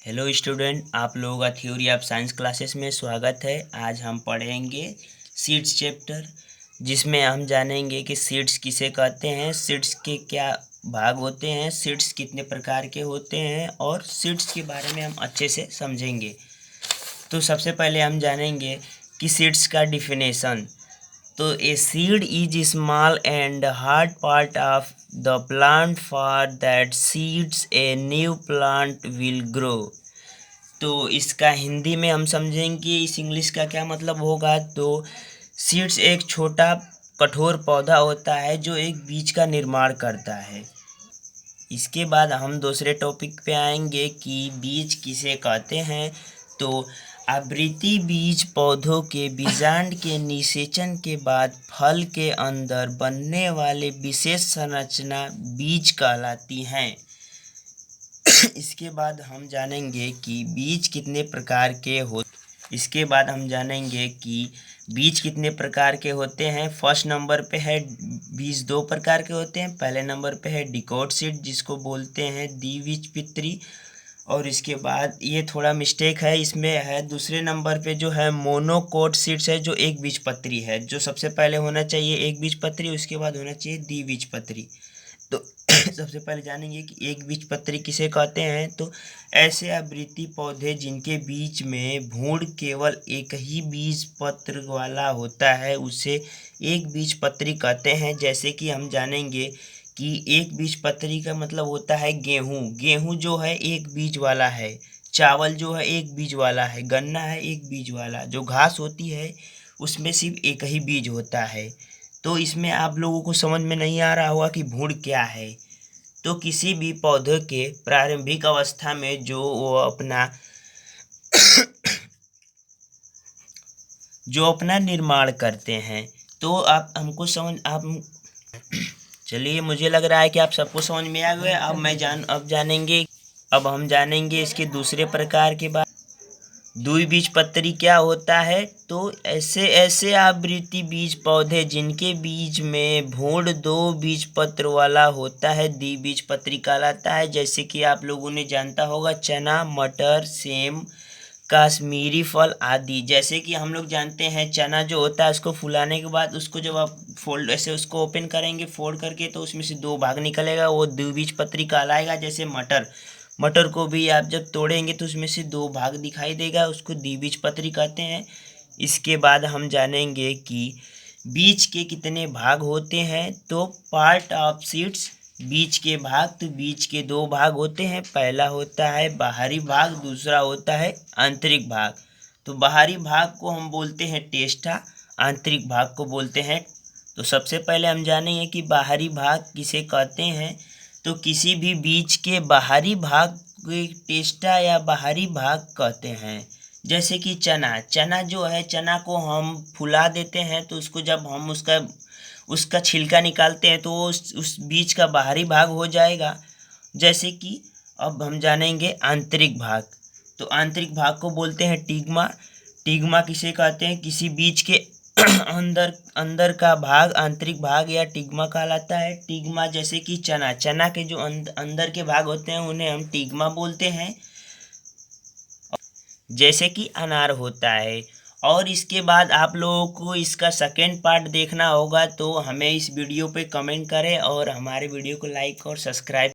Hello student, आप लोगों का थ्योरी ऑफ साइंस क्लासेस में स्वागत है। आज हम पढ़ेंगे सीड्स चैप्टर, जिसमें हम जानेंगे कि सीड्स किसे कहते हैं, सीड्स के क्या भाग होते हैं, सीड्स कितने प्रकार के होते हैं और सीड्स के बारे में हम अच्छे से समझेंगे। तो सबसे पहले हम जानेंगे कि सीड्स का डिफिनेशन। तो a seed is small and hard part of the plant for that seeds a new plant will grow. तो इसका हिंदी में हम समझेंगे इस इंग्लिश का क्या मतलब होगा। तो सीड्स एक छोटा कठोर पौधा होता है जो एक बीज का निर्माण करता है। इसके बाद हम दूसरे टॉपिक पे आएंगे कि बीज किसे कहते हैं। तो आवृत्ति बीज पौधों के बीजांड के निषेचन के बाद फल के अंदर बनने वाले विशेष संरचना बीज कहलाती हैं। इसके बाद हम जानेंगे कि बीज कितने प्रकार के होते हैं। फर्स्ट नंबर पे है बीज दो प्रकार के होते हैं। पहले नंबर पे है डिकोट सीड, जिसको बोलते हैं द्विबीजपत्री। और इसके बाद ये थोड़ा मिस्टेक है, इसमें है दूसरे नंबर पे जो है मोनोकोट सीड्स है, जो एक बीजपत्री है। जो सबसे पहले होना चाहिए एक बीजपत्री, उसके बाद होना चाहिए द्विबीजपत्री। तो सबसे पहले जानेंगे कि एक बीजपत्री किसे कहते हैं। तो ऐसे आवृत्ति पौधे जिनके बीज में भ्रूण केवल एक ही बीज पत्र वाला होता है, उसे एक बीजपत्री कहते हैं। जैसे कि हम जानेंगे कि एक बीजपत्री का मतलब होता है गेहूँ। गेहूँ जो है एक बीज वाला है, चावल जो है एक बीज वाला है, गन्ना है एक बीज वाला, जो घास होती है उसमें सिर्फ एक ही बीज होता है। तो इसमें आप लोगों को समझ में नहीं आ रहा होगा कि भ्रूण क्या है। तो किसी भी पौधे के प्रारंभिक अवस्था में जो अपना निर्माण करते हैं, तो आप चलिए, मुझे लग रहा है कि आप सबको समझ में आ गया। अब हम जानेंगे इसके दूसरे प्रकार के बाद द्विबीजपत्री क्या होता है। तो ऐसे आवृत्ति बीज पौधे जिनके बीज में भ्रूण दो बीजपत्र वाला होता है, द्विबीजपत्री कहलाता है। जैसे कि आप लोगों ने जानता होगा चना, मटर, सेम, कश्मीरी फल आदि। जैसे कि हम लोग जानते हैं चना जो होता है उसको फुलाने के बाद उसको जब आप उसको ओपन करेंगे फोल्ड करके, तो उसमें से दो भाग निकलेगा, वो द्विबीजपत्री कहलाएगा। जैसे मटर को भी आप जब तोड़ेंगे तो उसमें से दो भाग दिखाई देगा, उसको द्विबीजपत्री कहते हैं। इसके बाद हम जानेंगे कि बीज के कितने भाग होते हैं। तो पार्ट ऑफ सीड्स, बीज के भाग। तो बीज के दो भाग होते हैं, पहला होता है बाहरी भाग, दूसरा होता है आंतरिक भाग। तो बाहरी भाग को हम बोलते हैं टेस्टा, आंतरिक भाग को बोलते हैं। तो सबसे पहले हम जानेंगे कि बाहरी भाग किसे कहते हैं। तो किसी भी बीज के बाहरी भाग को टेस्टा या बाहरी भाग कहते हैं। जैसे कि चना जो है, चना को हम फुला देते हैं, तो उसको जब हम उसका छिलका निकालते हैं तो उस बीज का बाहरी भाग हो जाएगा। जैसे कि अब हम जानेंगे आंतरिक भाग। तो आंतरिक भाग को बोलते हैं टिग्मा। टिग्मा किसे कहते हैं, किसी बीज के अंदर का भाग आंतरिक भाग या टिग्मा कहलाता है। टिग्मा जैसे कि चना के जो अंदर के भाग होते हैं उन्हें हम टिग्मा बोलते हैं। जैसे कि अनार होता है। और इसके बाद आप लोगों को इसका सेकेंड पार्ट देखना होगा, तो हमें इस वीडियो पे कमेंट करें और हमारे वीडियो को लाइक और सब्सक्राइब